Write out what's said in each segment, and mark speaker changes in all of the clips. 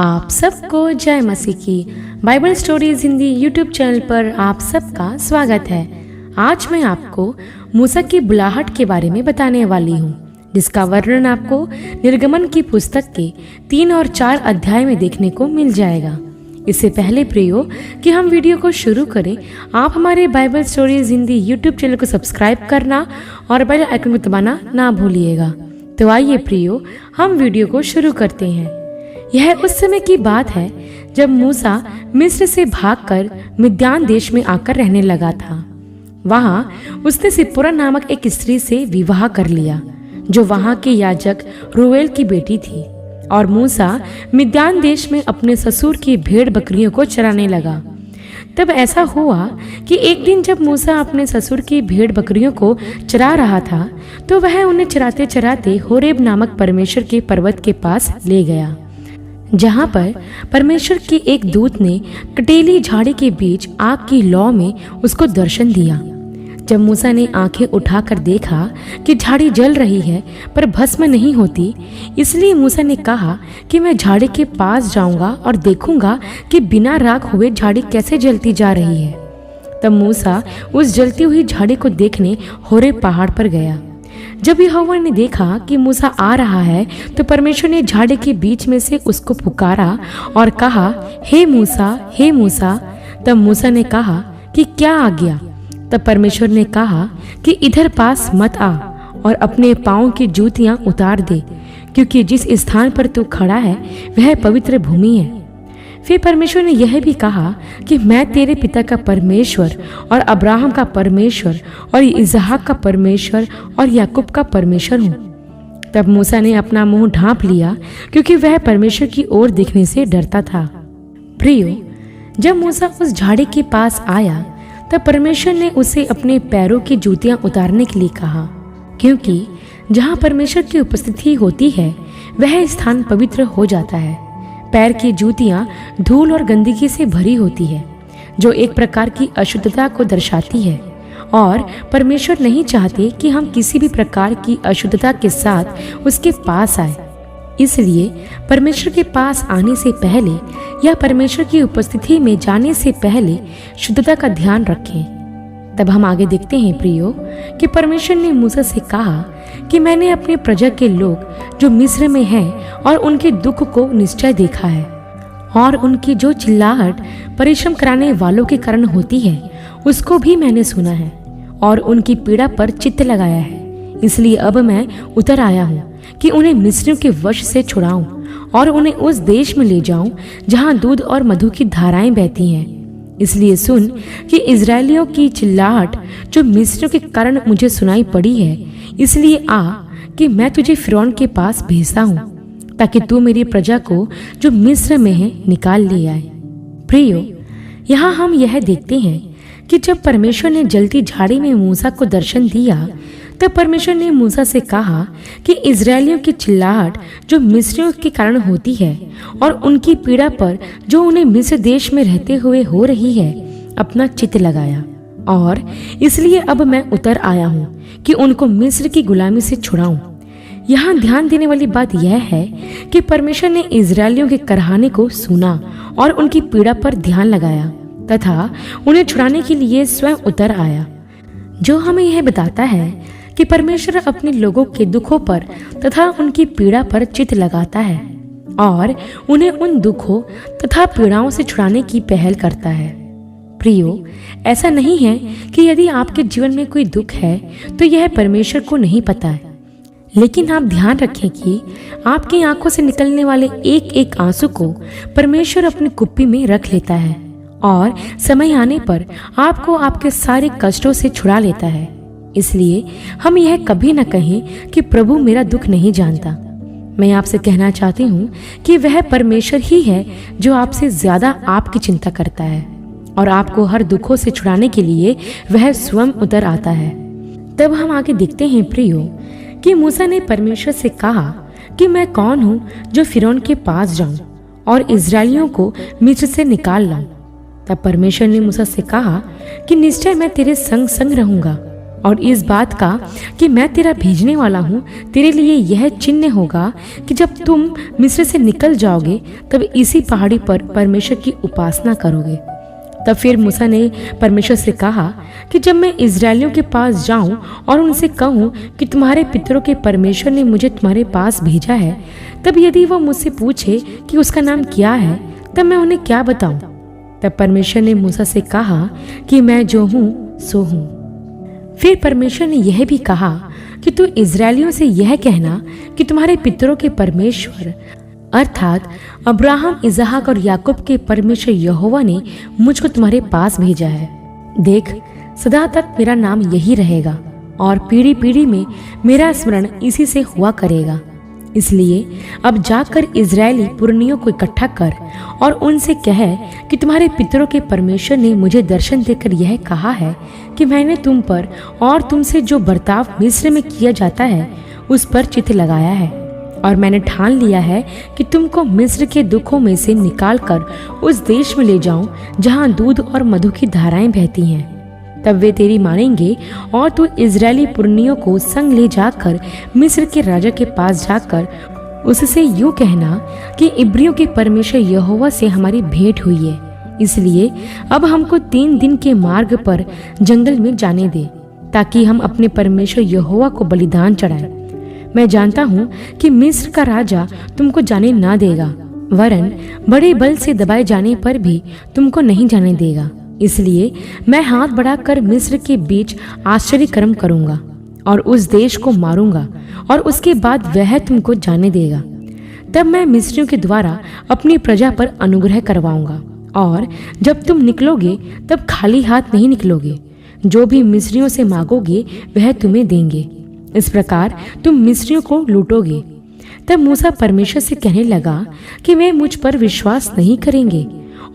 Speaker 1: आप सबको जय मसीह की Bible stories Hindi YouTube channel पर आप सबका स्वागत है। आज मैं आपको मूसा की बुलाहट के बारे में बताने वाली हूँ, जिसका वर्णन आपको निर्गमन की पुस्तक के 3 और 4 अध्याय में देखने को मिल जाएगा। इससे पहले प्रियो कि हम वीडियो को शुरू करें, आप हमारे Bible stories Hindi YouTube channel को सब्सक्राइब करना और बेल आइकन को दबाना ना भूलिएगा। तो आइए प्रियो, हम वीडियो को शुरू करते हैं। यह उस समय की बात है जब मूसा मिस्र से भागकर मिद्यान देश में आकर रहने लगा था। वहां उसने सिप्पोरा नामक एक स्त्री से विवाह कर लिया, जो वहां के याजक रूएल की बेटी थी। और मूसा मिद्यान देश में अपने ससुर की भेड़ बकरियों को चराने लगा। तब ऐसा हुआ कि एक दिन जब मूसा अपने ससुर की भेड़ बकरियों को चरा रहा था, तो वह उन्हें चराते चराते होरेब नामक परमेश्वर के पर्वत के पास ले गया, जहां पर परमेश्वर के एक दूत ने कटेली झाड़ी के बीच आग की लौ में उसको दर्शन दिया। जब मूसा ने आंखें उठाकर देखा कि झाड़ी जल रही है पर भस्म नहीं होती, इसलिए मूसा ने कहा कि मैं झाड़ी के पास जाऊंगा और देखूंगा कि बिना राख हुए झाड़ी कैसे जलती जा रही है। तब मूसा उस जलती हुई झाड़ी को देखने होरेब पहाड़ पर गया। जब यहोवा ने देखा कि मूसा आ रहा है, तो परमेश्वर ने झाड़ी के बीच में से उसको पुकारा और कहा, हे मूसा, हे मूसा। तब मूसा ने कहा कि क्या आज्ञा? तब परमेश्वर ने कहा कि इधर पास मत आ और अपने पाँव की जूतियां उतार दे, क्योंकि जिस स्थान पर तू खड़ा है वह पवित्र भूमि है। फिर परमेश्वर ने यह भी कहा कि मैं तेरे पिता का परमेश्वर और अब्राहम का परमेश्वर और इसहाक का परमेश्वर और याकूब का परमेश्वर हूँ। तब मूसा ने अपना मुंह ढांप लिया, क्योंकि वह परमेश्वर की ओर देखने से डरता था। प्रियो, जब मूसा उस झाड़ी के पास आया, तब परमेश्वर ने उसे अपने पैरों की जूतियां उतारने के लिए कहा, क्योंकि जहाँ परमेश्वर की उपस्थिति होती है वह स्थान पवित्र हो जाता है। पैर की जूतियां धूल और गंदगी से भरी होती है, जो एक प्रकार की अशुद्धता को दर्शाती है, और परमेश्वर नहीं चाहते कि हम किसी भी प्रकार की अशुद्धता के साथ उसके पास आए। इसलिए परमेश्वर के पास आने से पहले या परमेश्वर की उपस्थिति में जाने से पहले शुद्धता का ध्यान रखें। तब हम आगे देखते हैं प्रियो कि परमेश्वर ने मूसा से कहा कि मैंने अपने प्रजा के लोग जो मिस्र में हैं और उनके दुख को निश्चय देखा है, और उनकी जो चिल्लाहट परिश्रम कराने वालों के कारण होती है उसको भी मैंने सुना है, और उनकी पीड़ा पर चित्त लगाया है। इसलिए अब मैं उतर आया हूँ कि उन्हें मिस्रियों के वश से छुड़ाऊं और उन्हें उस देश में ले जाऊं जहां दूध और मधु की धाराएं बहती हैं। इसलिए सुन कि इजरायलियों की चिल्लाहट जो मिस्रियों के कारण मुझे सुनाई पड़ी है, इसलिए आ कि मैं तुझे फिरौन के पास भेजता हूँ, ताकि तू मेरी प्रजा को जो मिस्र में है निकाल ले आए। प्रियो, यहाँ हम यह देखते हैं कि जब परमेश्वर ने जलती झाड़ी में मूसा को दर्शन दिया, तब परमेश्वर ने मूसा से कहा कि इजरायलियों की चिल्लाहट जो मिस्रियों के कारण होती है और उनकी पीड़ा पर जो उन्हें मिस्र देश में रहते हुए हो रही है, अपना चित्त लगाया, और इसलिए अब मैं उतर आया हूँ कि उनको मिस्र की गुलामी से छुड़ाऊं। यहाँ ध्यान देने वाली बात यह है कि परमेश्वर ने इजरायलियों के कराहने को सुना और उनकी पीड़ा पर ध्यान लगाया तथा उन्हें छुड़ाने के लिए स्वयं उतर आया, जो हमें यह बताता है कि परमेश्वर अपने लोगों के दुखों पर तथा उनकी पीड़ा पर चित्त लगाता है और उन्हें उन दुखों तथा पीड़ाओं से छुड़ाने की पहल करता है। प्रियो, ऐसा नहीं है कि यदि आपके जीवन में कोई दुख है तो यह परमेश्वर को नहीं पता है, लेकिन आप ध्यान रखें कि आपकी आंखों से निकलने वाले एक एक आंसू को परमेश्वर अपनी कुप्पी में रख लेता है और समय आने पर आपको आपके सारे कष्टों से छुड़ा लेता है। इसलिए हम यह कभी न कहें कि प्रभु मेरा दुख नहीं जानता। मैं आपसे कहना चाहती हूँ कि वह परमेश्वर ही है जो आपसे ज्यादा आपकी चिंता करता है, और आपको हर दुखों से छुड़ाने के लिए वह स्वयं उतर आता है। तब हम आगे देखते हैं प्रियो कि मूसा ने परमेश्वर से कहा कि मैं कौन हूँ जो फिरौन के पास जाऊं और इजरायलियों को मिस्र से निकाल लाऊं। तब परमेश्वर ने मूसा से कहा कि निश्चय मैं तेरे संग संग रहूंगा और इस बात का कि मैं तेरा भेजने वाला हूँ तेरे लिए यह चिन्ह होगा कि जब तुम मिस्र से निकल जाओगे तब इसी पहाड़ी पर परमेश्वर की उपासना करोगे। तब फिर मूसा ने परमेश्वर से कहा कि जब मैं इजरायलियों के पास जाऊं और उनसे कहूं कि तुम्हारे पितरों के परमेश्वर ने मुझे तुम्हारे पास भेजा है, तब यदि वो मुझसे पूछे कि उसका नाम क्या है, तब मैं उन्हें क्या बताऊं? तब परमेश्वर ने मूसा से कहा कि मैं जो हूं सो हूं। फिर परमेश्वर ने यह भी कहा कि तू इजरायलियों से यह कहना कि तुम्हारे पितरों के परमेश्वर अर्थात अब्राहम, इसहाक और याकूब के परमेश्वर यहोवा ने मुझको तुम्हारे पास भेजा है। देख, सदा तक मेरा नाम यही रहेगा और पीढ़ी पीढ़ी में मेरा स्मरण इसी से हुआ करेगा। इसलिए अब जाकर इजरायली पुरनियों को इकट्ठा कर और उनसे कह कि तुम्हारे पितरों के परमेश्वर ने मुझे दर्शन देकर यह कहा है कि मैंने तुम पर और तुमसे जो बर्ताव मिस्र में किया जाता है उस पर चित्त लगाया है, और मैंने ठान लिया है कि तुमको मिस्र के दुखों में से निकालकर उस देश में ले जाऊं जहां दूध और मधु की धाराएं बहती हैं। तब वे तेरी मानेंगे और तू इजरायली पुरनियों को संग ले जाकर मिस्र के राजा के पास जाकर उससे यूं कहना कि इब्रियों के परमेश्वर यहोवा से हमारी भेंट हुई है, इसलिए अब हमको 3 दिन के मार्ग पर जंगल में जाने दे, ताकि हम अपने परमेश्वर यहोवा को बलिदान चढ़ाएं। मैं जानता हूँ कि मिस्र का राजा तुमको जाने ना देगा, वरन बड़े बल से दबाए जाने पर भी तुमको नहीं जाने देगा। इसलिए मैं हाथ बढ़ाकर मिस्र के बीच आश्चर्य कर्म करूंगा और उस देश को मारूंगा, और उसके बाद वह तुमको जाने देगा। तब मैं मिस्रियों के द्वारा अपनी प्रजा पर अनुग्रह करवाऊंगा, और जब तुम निकलोगे तब खाली हाथ नहीं निकलोगे। जो भी मिस्रियों से मांगोगे वह तुम्हें देंगे। इस प्रकार तुम मिस्रियों को लूटोगे। तब मूसा परमेश्वर से कहने लगा कि वे मुझ पर विश्वास नहीं करेंगे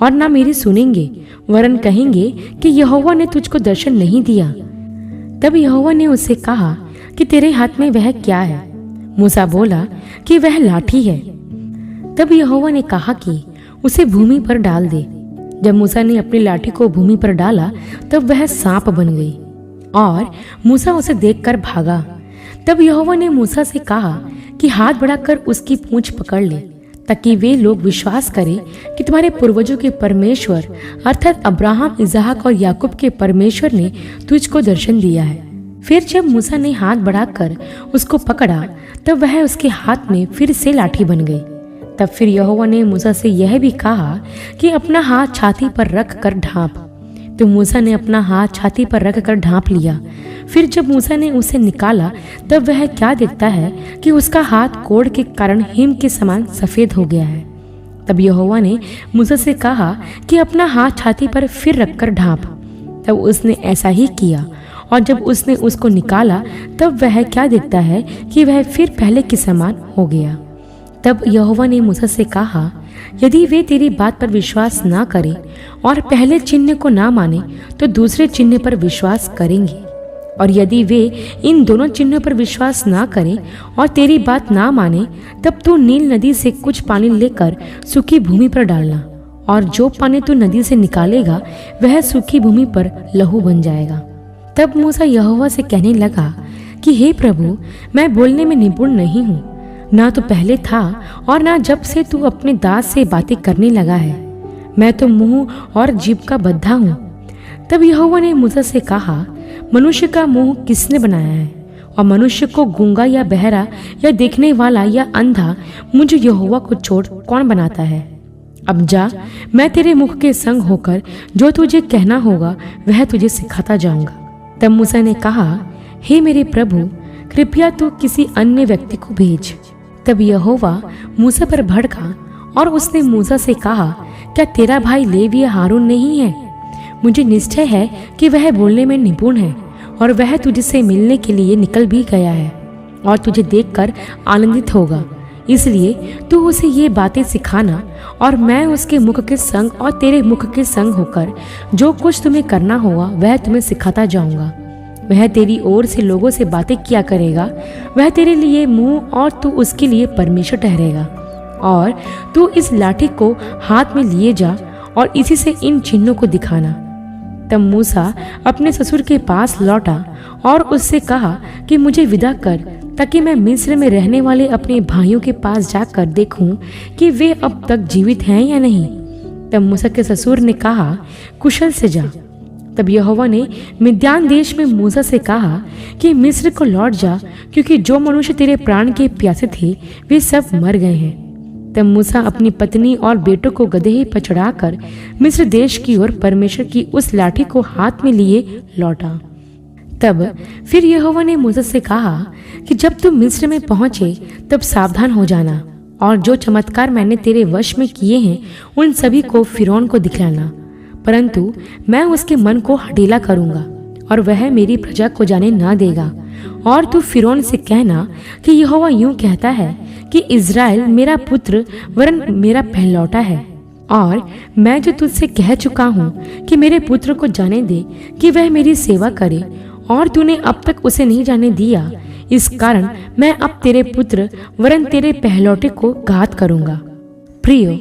Speaker 1: और ना मेरी सुनेंगे, वरन कहेंगे कि यहोवा ने तुझको दर्शन नहीं दिया। तब यहोवा ने उससे कहा कि तेरे हाथ में वह क्या है? मूसा बोला कि वह लाठी है। तब यहोवा ने कहा कि उसे भूमि पर डाल दे। जब मूसा ने अपनी लाठी को भूमि पर डाला तब वह सांप बन गई, और मूसा उसे देखकर भागा। तब यहोवा ने मूसा से कहा कि हाथ बढ़ाकर उसकी पूंछ पकड़ ले, ताकि वे लोग विश्वास करें कि तुम्हारे पूर्वजों के परमेश्वर अर्थात अब्राहम, इसहाक और याकूब के परमेश्वर ने तुझको दर्शन दिया है। फिर जब मूसा ने हाथ बढ़ाकर उसको पकड़ा तब वह उसके हाथ में फिर से लाठी बन गई। तब फिर यहोवा ने मूसा से यह भी कहा कि अपना हाथ छाती पर रख कर ढांप। तो मूसा ने अपना हाथ छाती पर रख कर ढांप लिया। फिर जब मूसा ने उसे निकाला तब वह क्या देखता है कि उसका हाथ कोढ़ के कारण हिम के समान सफेद हो गया है। तब यहोवा ने मूसा से कहा कि अपना हाथ छाती पर फिर रखकर ढांप। तब उसने ऐसा ही किया, और जब उसने उसको निकाला तब वह क्या देखता है कि वह फिर पहले के समान हो गया। तब यहोवा ने मूसा से कहा, यदि वे तेरी बात पर विश्वास ना करें और पहले चिन्ह को ना माने तो दूसरे चिन्ह पर विश्वास करेंगे, और यदि वे इन दोनों चिन्हों पर विश्वास ना करें और तेरी बात ना माने तब तू नील नदी से कुछ पानी लेकर सूखी भूमि पर डालना, और जो पानी तू नदी से निकालेगा वह सूखी भूमि पर लहू बन जाएगा। तब मूसा यहोवा से कहने लगा कि हे प्रभु, मैं बोलने में निपुण नहीं हूँ, ना तो पहले था और ना जब से तू अपने दास से बातें करने लगा है। मैं तो मुंह और जीभ का बद्धा हूँ। तब यहोवा ने मूसा से कहा, मनुष्य का मुंह किसने बनाया है, और मनुष्य को गूंगा या बहरा या देखने वाला या अंधा मुझे यहोवा को छोड़ कौन बनाता है? अब जा, मैं तेरे मुख के संग होकर जो तुझे कहना होगा वह तुझे सिखाता जाऊंगा। तब मूसा ने कहा, हे मेरे प्रभु, कृपया तू किसी अन्य व्यक्ति को भेज। तब यहोवा मूसा पर भड़का और उसने मूसा से कहा, क्या तेरा भाई लेवी हारून नहीं है? मुझे निश्चय है कि वह बोलने में निपुण है, और वह तुझसे मिलने के लिए निकल भी गया है और तुझे देखकर आनंदित होगा। इसलिए तू उसे ये बातें सिखाना, और मैं उसके मुख के संग और तेरे मुख के संग होकर जो कुछ तुम्हें करना होगा वह तुम्हें सिखाता जाऊंगा। वह तेरी ओर से लोगों से बातें किया करेगा। वह तेरे लिए मुंह और तू उसके लिए परमेश्वर ठहरेगा। और तू इस लाठी को हाथ में लिए जा और इसी से इन चिन्हों को दिखाना। तब मूसा अपने ससुर के पास लौटा और उससे कहा कि मुझे विदा कर, ताकि मैं मिस्र में रहने वाले अपने भाइयों के पास जाकर देखूं कि वे अब तक जीवित हैं या नहीं। तब मूसा के ससुर ने कहा, कुशल से जा। तब यहोवा ने मिद्यान देश में मूसा से कहा कि मिस्र को लौट जा, क्योंकि जो मनुष्य तेरे प्राण के प्यासे थे वे सब मर गए हैं। तब मूसा अपनी पत्नी और बेटों को गदहे पर चढ़ाकर मिस्र देश की ओर परमेश्वर की उस लाठी को हाथ में लिए लौटा। तब फिर यहोवा ने मूसा से कहा कि जब तुम मिस्र में पहुंचे तब सावधान हो जाना, और जो चमत्कार मैंने तेरे वश में किए हैं उन सभी को फिरौन को दिखलाना, परंतु मैं उसके मन को हठीला करूंगा और वह मेरी प्रजा को जाने ना देगा। और तू फिरौन से कहना कि यहोवा यूं कहता है कि इज़राइल मेरा पुत्र वरन मेरा पहलौठा है, और मैं जो तुझसे कह चुका हूँ कि मेरे पुत्र को जाने दे कि वह मेरी सेवा करे, और तूने अब तक उसे नहीं जाने दिया, इस कारण मैं अब तेरे पुत्र वरन तेरे पहलौठे को घात करूंगा। प्रियो,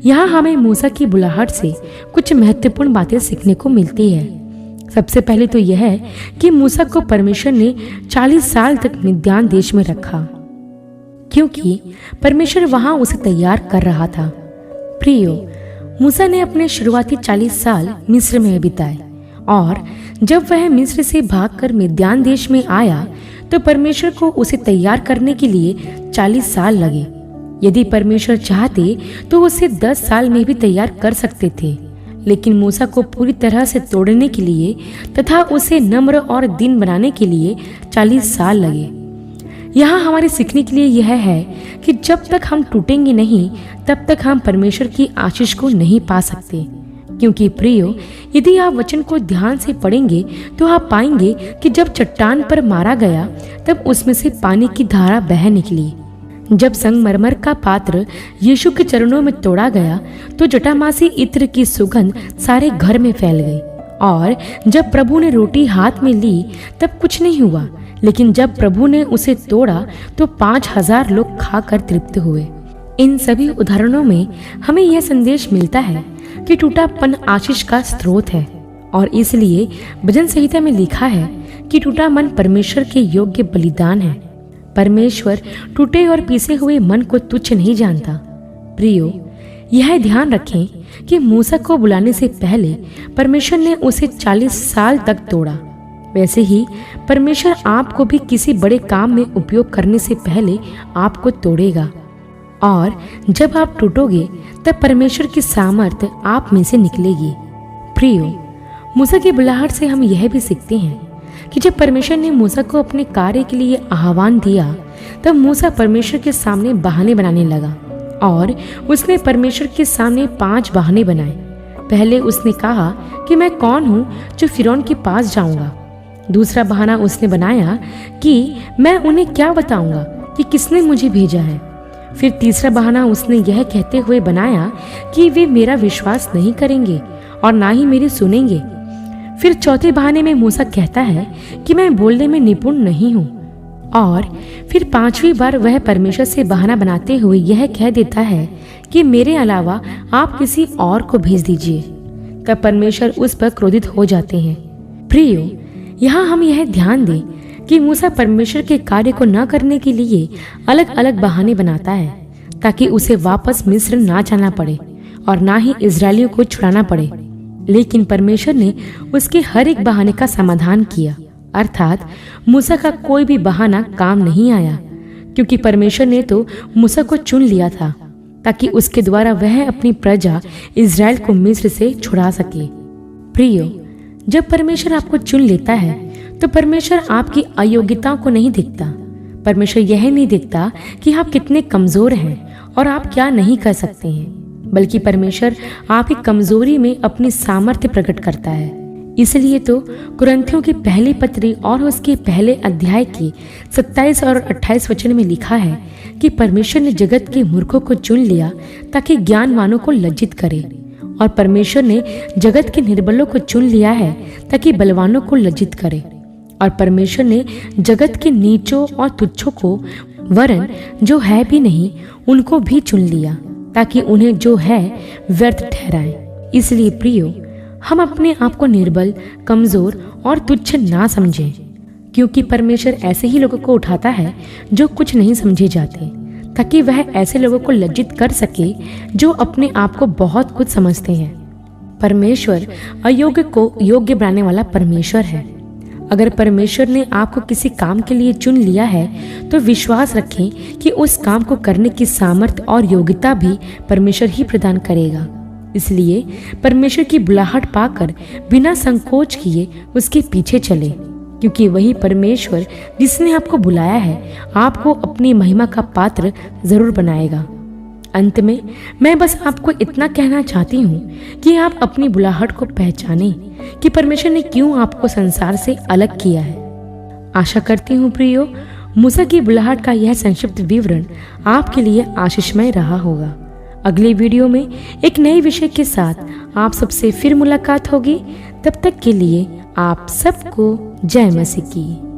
Speaker 1: यहाँ हमें मूसा की बुलाहट से कुछ महत्वपूर्ण बातें सीखने को मिलती है। सबसे पहले तो यह है कि मूसा को परमेश्वर ने 40 साल तक मिद्यान देश में रखा, क्योंकि परमेश्वर वहां उसे तैयार कर रहा था। प्रियो, मूसा ने अपने शुरुआती 40 साल मिस्र में बिताए, और जब वह मिस्र से भागकर मिद्यान देश में आया तो परमेश्वर को उसे तैयार करने के लिए 40 साल लगे। यदि परमेश्वर चाहते तो उसे 10 साल में भी तैयार कर सकते थे, लेकिन मूसा को पूरी तरह से तोड़ने के लिए तथा उसे नम्र और दीन बनाने के लिए 40 साल लगे। यहाँ हमारे सीखने के लिए यह है कि जब तक हम टूटेंगे नहीं तब तक हम परमेश्वर की आशीष को नहीं पा सकते। क्योंकि प्रियो, यदि आप वचन को ध्यान से पढ़ेंगे तो आप पाएंगे कि जब चट्टान पर मारा गया तब उसमें से पानी की धारा बह निकली। जब संगमरमर का पात्र यीशु के चरणों में तोड़ा गया तो जटामासी इत्र की सुगंध सारे घर में फैल गई, और जब प्रभु ने रोटी हाथ में ली तब कुछ नहीं हुआ, लेकिन जब प्रभु ने उसे तोड़ा तो 5000 लोग खाकर तृप्त हुए। इन सभी उदाहरणों में हमें यह संदेश मिलता है कि टूटापन आशीष का स्रोत है, और इसलिए भजन संहिता में लिखा है कि टूटा मन परमेश्वर के योग्य बलिदान है। परमेश्वर टूटे और पीसे हुए मन को तुच्छ नहीं जानता। प्रियो, यह ध्यान रखें कि मूसा को बुलाने से पहले परमेश्वर ने उसे 40 साल तक तोड़ा। वैसे ही परमेश्वर आपको भी किसी बड़े काम में उपयोग करने से पहले आपको तोड़ेगा, और जब आप टूटोगे तब परमेश्वर की सामर्थ्य आप में से निकलेगी। प्रियो, मूसा की बुलाहट से हम यह भी सीखते हैं कि जब परमेश्वर ने मूसा को अपने कार्य के लिए आह्वान दिया तब मूसा परमेश्वर के सामने बहाने बनाने लगा, और उसने परमेश्वर के सामने 5 बहाने बनाए। पहले उसने कहा कि मैं कौन हूँ जो फिरौन के पास जाऊंगा। दूसरा बहाना उसने बनाया कि मैं उन्हें क्या बताऊंगा कि किसने मुझे भेजा है। फिर तीसरा बहाना उसने यह कहते हुए बनाया कि वे मेरा विश्वास नहीं करेंगे और ना ही मेरी सुनेंगे। फिर चौथे बहाने में मूसा कहता है कि मैं बोलने में निपुण नहीं हूँ, और फिर 5वीं बार वह परमेश्वर से बहाना बनाते हुए यह कह देता है कि मेरे अलावा आप किसी और को भेज दीजिए। तब परमेश्वर उस पर क्रोधित हो जाते हैं। प्रियो, यहाँ हम यह ध्यान दें कि मूसा परमेश्वर के कार्य को न करने के लिए अलग अलग बहाने बनाता है, ताकि उसे वापस मिस्र ना जाना पड़े और ना ही इजरायलियों को छुड़ाना पड़े। लेकिन परमेश्वर ने उसके हर एक बहाने का समाधान किया, अर्थात मूसा का कोई भी बहाना काम नहीं आया, क्योंकि परमेश्वर ने तो मूसा को चुन लिया था ताकि उसके द्वारा वह अपनी प्रजा इजराइल को मिस्र से छुड़ा सके। प्रियो, जब परमेश्वर आपको चुन लेता है तो परमेश्वर आपकी अयोग्यताओं को नहीं देखता। परमेश्वर यह नहीं देखता कि आप कितने कमजोर हैं और आप क्या नहीं कर सकते हैं, बल्कि परमेश्वर आपकी कमजोरी में अपनी सामर्थ्य प्रकट करता है। इसलिए तो कुरिन्थियों की पहली पत्री और उसके पहले अध्याय के 27 और 28 वचन में लिखा है कि परमेश्वर ने जगत के मूर्खों को चुन लिया ताकि ज्ञानवानों को लज्जित करे, और परमेश्वर ने जगत के निर्बलों को चुन लिया है ताकि बलवानों को लज्जित करे, और परमेश्वर ने जगत के नीचों और तुच्छों को वरन जो है भी नहीं उनको भी चुन लिया ताकि उन्हें जो है व्यर्थ ठहराए। इसलिए प्रियो, हम अपने आप को निर्बल, कमजोर और तुच्छ ना समझें, क्योंकि परमेश्वर ऐसे ही लोगों को उठाता है जो कुछ नहीं समझे जाते, ताकि वह ऐसे लोगों को लज्जित कर सके जो अपने आप को बहुत कुछ समझते हैं। परमेश्वर अयोग्य को योग्य बनाने वाला परमेश्वर है। अगर परमेश्वर ने आपको किसी काम के लिए चुन लिया है तो विश्वास रखें कि उस काम को करने की सामर्थ्य और योग्यता भी परमेश्वर ही प्रदान करेगा। इसलिए परमेश्वर की बुलाहट पाकर बिना संकोच किए उसके पीछे चले, क्योंकि वही परमेश्वर जिसने आपको बुलाया है आपको अपनी महिमा का पात्र जरूर बनाएगा। अंत में मैं बस आपको इतना कहना चाहती हूँ कि आप अपनी बुलाहट को पहचानें कि परमेश्वर ने क्यों आपको संसार से अलग किया है। आशा करती हूँ प्रियो, मूसा की बुलाहट का यह संक्षिप्त विवरण आपके लिए आशीषमय रहा होगा। अगले वीडियो में एक नए विषय के साथ आप सबसे फिर मुलाकात होगी। तब तक के लिए आप सबको जय मसीह की।